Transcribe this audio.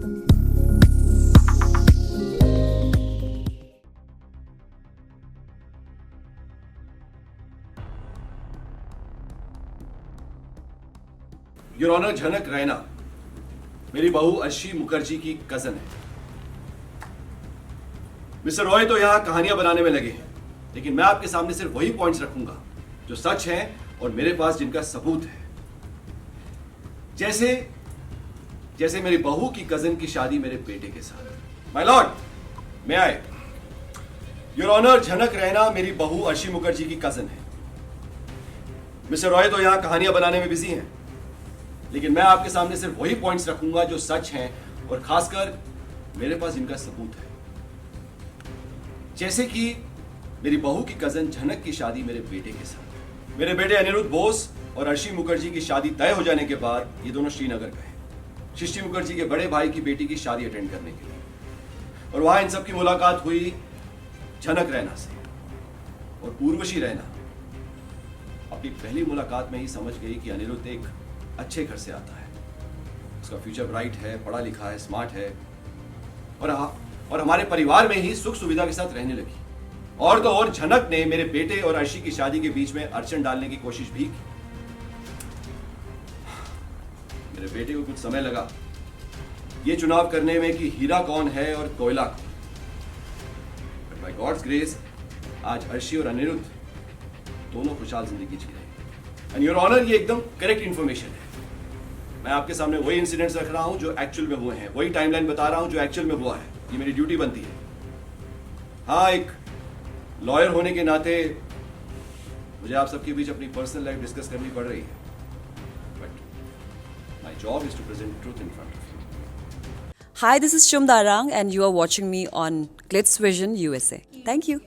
Your honour, झनक रैना मेरी बहू अर्शी मुखर्जी की कजन है। मिस्टर रॉय तो यहां कहानियां बनाने में लगे हैं, लेकिन मैं आपके सामने सिर्फ वही पॉइंट्स रखूंगा जो सच हैं और मेरे पास जिनका सबूत है। जैसे जैसे मेरी बहू की कजन की शादी मेरे बेटे के साथ। माय लॉर्ड, मैं आए। योर ऑनर, झनक रैना मेरी बहू अर्शी मुखर्जी की कजन है। मिस्टर रॉय तो यहां कहानियां बनाने में बिजी हैं, लेकिन मैं आपके सामने सिर्फ वही पॉइंट्स रखूंगा जो सच हैं और खासकर मेरे पास जिनका सबूत है। जैसे कि मेरी बहू की कजन झनक की शादी मेरे बेटे के साथ। मेरे बेटे अनिरुद्ध बोस और अर्शी मुखर्जी की शादी तय हो जाने के बाद ये दोनों श्रीनगर गए सृष्टि मुखर्जी के बड़े भाई की बेटी की शादी अटेंड करने के लिए, और वहां इन सब की मुलाकात हुई झनक रैना से। और उर्वशी रैना अपनी पहली मुलाकात में ही समझ गई कि अनिरुद्ध एक अच्छे घर से आता है, उसका फ्यूचर ब्राइट है, पढ़ा लिखा है, स्मार्ट है, और हमारे परिवार में ही सुख सुविधा के साथ रहने लगी। और तो और झनक ने मेरे बेटे और अर्शी की शादी के बीच में अड़चन डालने की कोशिश भी की। मेरे बेटे को कुछ समय लगा ये चुनाव करने में कि हीरा कौन है और कोयला कौन। बट बाय गॉड्स ग्रेस आज अर्शी और अनिरुद्ध दोनों खुशहाल जिंदगी जी रहे हैं। एंड योर ऑनर, ये एकदम करेक्ट इंफॉर्मेशन है। मैं आपके सामने वही इंसिडेंट्स रख रहा हूं जो एक्चुअल में हुए हैं, वही टाइमलाइन बता रहा हूं जो एक्चुअल में हुआ है। ये मेरी ड्यूटी बनती है। हाँ, एक लॉयर होने के नाते मुझे आप सबके बीच अपनी पर्सनल लाइफ डिस्कस करनी पड़ रही है, but my job is to present truth in front of you. Hi, this is Shum Darang, and you are watching me on Glitz Vision USA. Thank you.